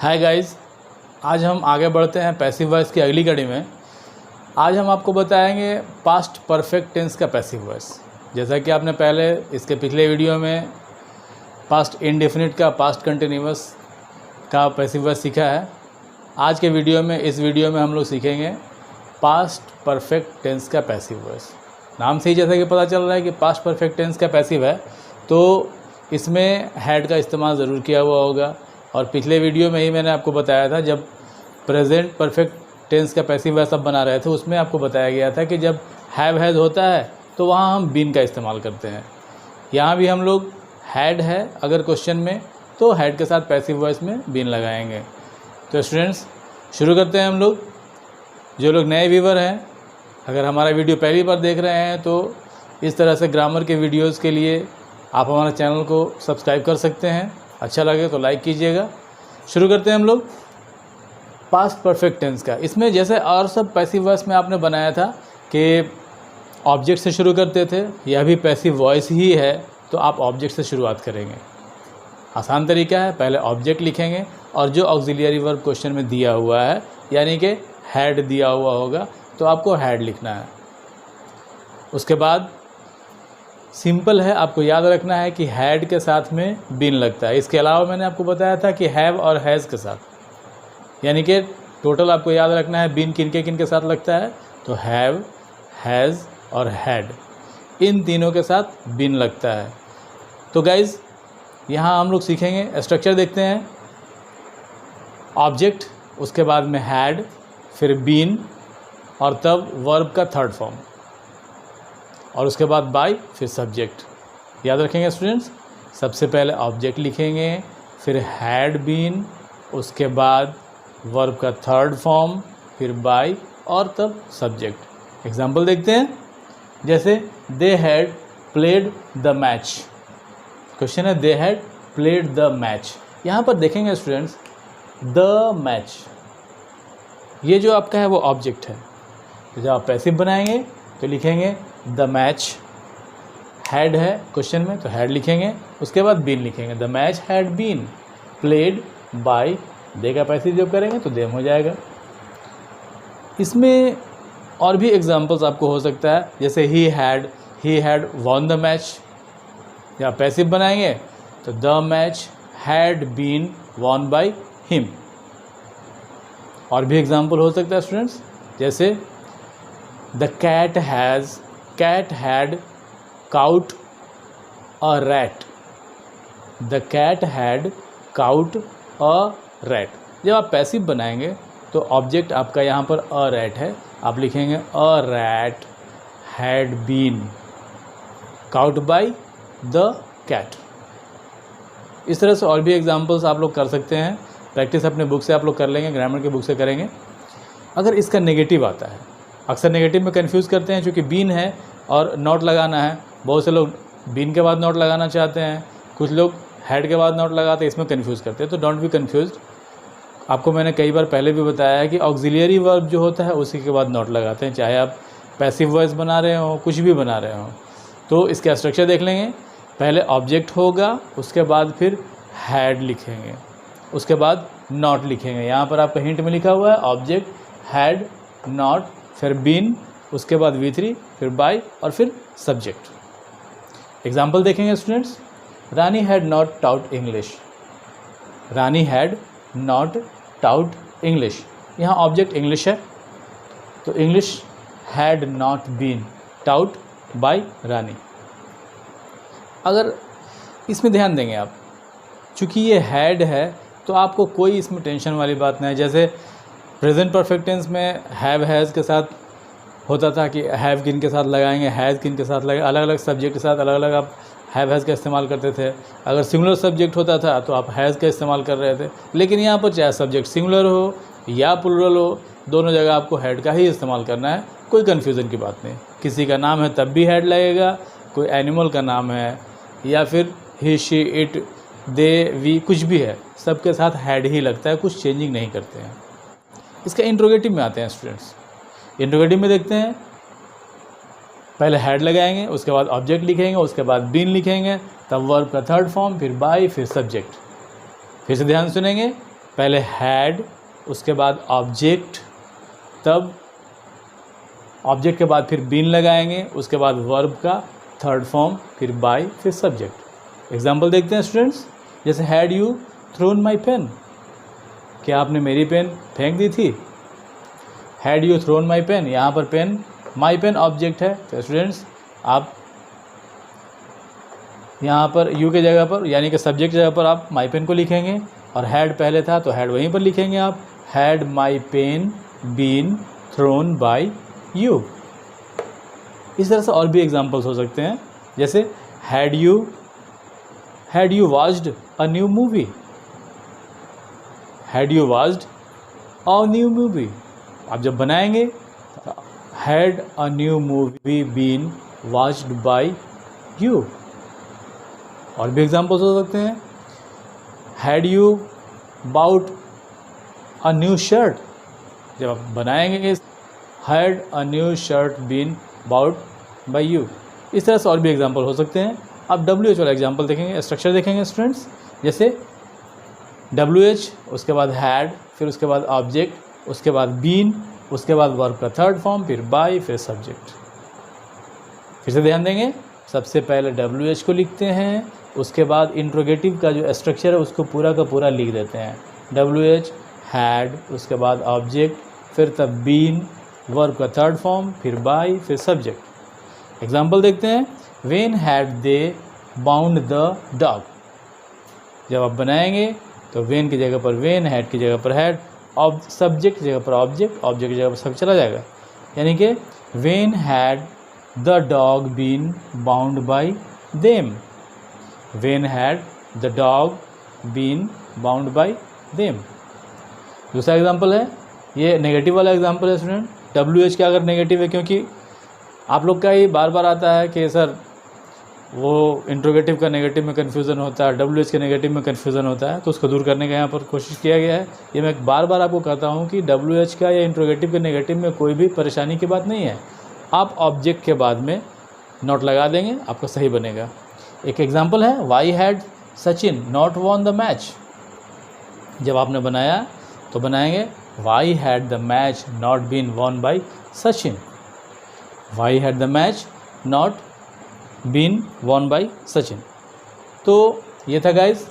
Hi guys, आज हम आगे बढ़ते हैं पैसिव वॉइस की अगली कड़ी में। आज हम आपको बताएंगे पास्ट परफेक्ट टेंस का पैसिव वॉइस। जैसा कि आपने पहले इसके पिछले वीडियो में पास्ट इंडेफिनिट का पास्ट कंटिन्यूअस का पैसिव वॉइस सीखा है। आज के वीडियो में इस वीडियो में हम लोग सीखेंगे पास्ट परफेक्ट टेंस का पैसिव वॉइस। नाम से ही जैसा कि पता चल रहा है कि पास्ट परफेक्ट टेंस का पैसिव है, तो इसमें हैड का इस्तेमाल ज़रूर किया हुआ होगा। और पिछले वीडियो में ही मैंने आपको बताया था, जब प्रेजेंट परफेक्ट टेंस का पैसिव वॉइस सब बना रहे थे, उसमें आपको बताया गया था कि जब हैव हैज़ होता है तो वहाँ हम बीन का इस्तेमाल करते हैं। यहाँ भी हम लोग हैड है अगर क्वेश्चन में, तो हैड के साथ पैसिव वॉइस में बीन लगाएंगे। तो स्टूडेंट्स, शुरू करते हैं हम लोग। जो लोग नए व्यूवर हैं, अगर हमारा वीडियो पहली बार देख रहे हैं तो इस तरह से ग्रामर के वीडियोज़ के लिए आप हमारे चैनल को सब्सक्राइब कर सकते हैं। अच्छा लगे तो लाइक कीजिएगा। शुरू करते हैं हम लोग पास्ट परफेक्ट टेंस का। इसमें जैसे और सब पैसिव वॉइस में आपने बनाया था कि ऑब्जेक्ट से शुरू करते थे, यह भी पैसिव वॉइस ही है, तो आप ऑब्जेक्ट से शुरुआत करेंगे। आसान तरीका है, पहले ऑब्जेक्ट लिखेंगे और जो ऑक्सिलियरी वर्ब क्वेश्चन में दिया हुआ है, यानी कि हैड दिया हुआ होगा, तो आपको हैड लिखना है। उसके बाद सिंपल है, आपको याद रखना है कि हैड के साथ में बीन लगता है। इसके अलावा मैंने आपको बताया था कि हैव और हैज़ के साथ, यानी कि टोटल आपको याद रखना है बीन किन के साथ लगता है। तो हैव, हैज़ और हैड, इन तीनों के साथ बीन लगता है। तो गाइज़, यहाँ हम लोग सीखेंगे, स्ट्रक्चर देखते हैं। ऑब्जेक्ट, उसके बाद में हैड, फिर बीन और तब वर्ब का थर्ड फॉर्म, और उसके बाद बाय, फिर सब्जेक्ट। याद रखेंगे स्टूडेंट्स, सबसे पहले ऑब्जेक्ट लिखेंगे, फिर हैड बीन, उसके बाद वर्ब का थर्ड फॉर्म, फिर बाय और तब सब्जेक्ट। एग्जांपल देखते हैं। जैसे they had played the match. Question है they had played the match. यहाँ पर देखेंगे स्टूडेंट्स, द मैच, ये जो आपका है वो ऑब्जेक्ट है। तो जब आप पैसिव बनाएंगे तो लिखेंगे द मैच। हैड है क्वेश्चन में, तो हैड लिखेंगे, उसके बाद बीन लिखेंगे। The match had been played by, they का पैसिव जब करेंगे तो देम हो जाएगा। इसमें और भी एग्जांपल्स आपको हो सकता है, जैसे ही हैड वॉन द मैच। जब आप पैसिव बनाएंगे तो the match had been won by him. और भी एग्जांपल हो सकता है स्टूडेंट्स, जैसे the cat had caught a rat. The cat had caught a rat. जब आप पैसिव बनाएंगे तो ऑब्जेक्ट आपका यहाँ पर अ रैट है, आप लिखेंगे a rat had been caught by the cat. इस तरह से और भी एग्जांपल्स आप लोग कर सकते हैं। प्रैक्टिस अपने बुक से आप लोग कर लेंगे, ग्रामर के बुक से करेंगे। अगर इसका नेगेटिव आता है, अक्सर नेगेटिव में कंफ्यूज करते हैं, क्योंकि बीन है और नॉट लगाना है। बहुत से लोग बीन के बाद नॉट लगाना चाहते हैं, कुछ लोग हैड के बाद नॉट लगाते हैं, इसमें कंफ्यूज करते हैं। तो डोंट बी कंफ्यूज। आपको मैंने कई बार पहले भी बताया है कि ऑक्सिलियरी वर्ब जो होता है उसी के बाद नॉट लगाते हैं, चाहे आप पैसिव वॉइस बना रहे हो, कुछ भी बना रहे हो। तो इसका स्ट्रक्चर देख लेंगे। पहले ऑब्जेक्ट होगा, उसके बाद फिर हैड लिखेंगे, उसके बाद नॉट लिखेंगे। यहाँ पर आपका हिंट में लिखा हुआ है ऑब्जेक्ट, हैड, नॉट, फिर बीन, उसके बाद V3, फिर बाय और फिर सब्जेक्ट। एग्जाम्पल देखेंगे students. Rani had not taught English. Rani had not taught English. यहाँ ऑब्जेक्ट इंग्लिश है, तो English had not been taught by Rani. अगर इसमें ध्यान देंगे आप, चूँकि ये हैड है तो आपको कोई इसमें टेंशन वाली बात नहीं है। जैसे प्रेजेंट परफेक्ट टेंस में हैव हैज़ के साथ होता था कि हैव किन के साथ लगाएंगे, हैज़ किन के साथ लगाएंगे, अलग अलग सब्जेक्ट के साथ अलग अलग आप हैव हैज़ का इस्तेमाल करते थे। अगर सिंगुलर सब्जेक्ट होता था तो आप हैज़ का इस्तेमाल कर रहे थे। लेकिन यहाँ पर चाहे सब्जेक्ट सिंगुलर हो या प्लुरल हो, दोनों जगह आपको हैड का ही इस्तेमाल करना है। कोई कन्फ्यूज़न की बात नहीं। किसी का नाम है तब भी हैड लगेगा, कोई एनिमल का नाम है या फिर ही, शी, इट, दे, वी, कुछ भी है, सबके साथ हैड ही लगता है, कुछ चेंजिंग नहीं करते हैं। इसका इंट्रोगेटिव में आते हैं स्टूडेंट्स। इंट्रोगेटिव में देखते हैं, पहले हैड लगाएंगे, उसके बाद ऑब्जेक्ट लिखेंगे, उसके बाद बीन लिखेंगे, तब वर्ब का थर्ड फॉर्म, फिर बाय, फिर सब्जेक्ट। फिर से ध्यान सुनेंगे। पहले हैड, उसके बाद ऑब्जेक्ट, तब ऑब्जेक्ट के बाद फिर बीन लगाएंगे, उसके बाद वर्ब का थर्ड फॉर्म, फिर बाय, फिर सब्जेक्ट। एग्जाम्पल देखते हैं स्टूडेंट्स, जैसे had you thrown my pen, क्या आपने मेरी पेन फेंक दी थी। Had you thrown my pen, यहाँ पर पेन, माई पेन ऑब्जेक्ट है, तो स्टूडेंट्स आप यहाँ पर यू के जगह पर यानी कि सब्जेक्ट जगह पर आप माई पेन को लिखेंगे, और हैड पहले था तो हैड वहीं पर लिखेंगे आप, had my pen been thrown by you. इस तरह से और भी एग्जांपल्स हो सकते हैं, जैसे had you watched a new movie, had you watched a new movie, आप जब बनाएंगे had a new movie been watched by you. और भी एग्जांपल्स हो सकते हैं, had you bought a new shirt, जब आप बनाएंगे had a new shirt been bought by you. इस तरह से और भी एग्जांपल हो सकते हैं। अब WH वाला एग्जांपल देखेंगे, स्ट्रक्चर देखेंगे स्टूडेंट्स, जैसे WH, उसके बाद हैड, फिर उसके बाद ऑब्जेक्ट, उसके बाद बीन, उसके बाद वर्ब का थर्ड फॉर्म, फिर बाय, फिर सब्जेक्ट। फिर से ध्यान देंगे, सबसे पहले WH को लिखते हैं, उसके बाद इंट्रोगेटिव का जो स्ट्रक्चर है उसको पूरा का पूरा लिख देते हैं, WH हैड, उसके बाद ऑब्जेक्ट, फिर तब बीन, वर्ब का थर्ड फॉर्म, फिर बाय, फिर सब्जेक्ट। एग्जाम्पल देखते हैं, when had they bound the dog, जब आप बनाएंगे तो व्हेन की जगह पर व्हेन, हैड की जगह पर हैड, सब्जेक्ट की जगह पर ऑब्जेक्ट, ऑब्जेक्ट की जगह पर सब चला जाएगा, यानी कि when had the dog been bound by them, when had the dog been bound by them. दूसरा एग्जाम्पल है, ये नेगेटिव वाला एग्जाम्पल है स्टूडेंट, WH का अगर नेगेटिव है, क्योंकि आप लोग का ही बार बार आता है कि सर वो इंट्रोगेटिव का नेगेटिव में कन्फ्यूज़न होता है, WH के नेगेटिव में कन्फ्यूज़न होता है, तो उसको दूर करने का यहाँ पर कोशिश किया गया है। ये मैं बार बार आपको कहता हूँ कि WH का या इंट्रोगेटिव के नेगेटिव में कोई भी परेशानी की बात नहीं है, आप ऑब्जेक्ट के बाद में नॉट लगा देंगे, आपका सही बनेगा। एक एग्जाम्पल है, why had Sachin not won the match, जब आपने बनाया तो बनाएंगे why had the match not been won by Sachin, why had the match not been won by Sachin. तो ये था गाइज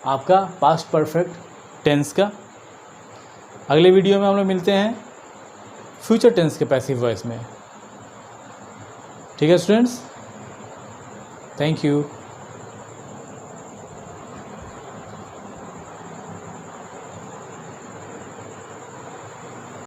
आपका पास्ट परफेक्ट टेंस का। अगले वीडियो में हम लोग मिलते हैं फ्यूचर टेंस के पैसिव वॉइस में। ठीक है स्टूडेंट्स, थैंक यू।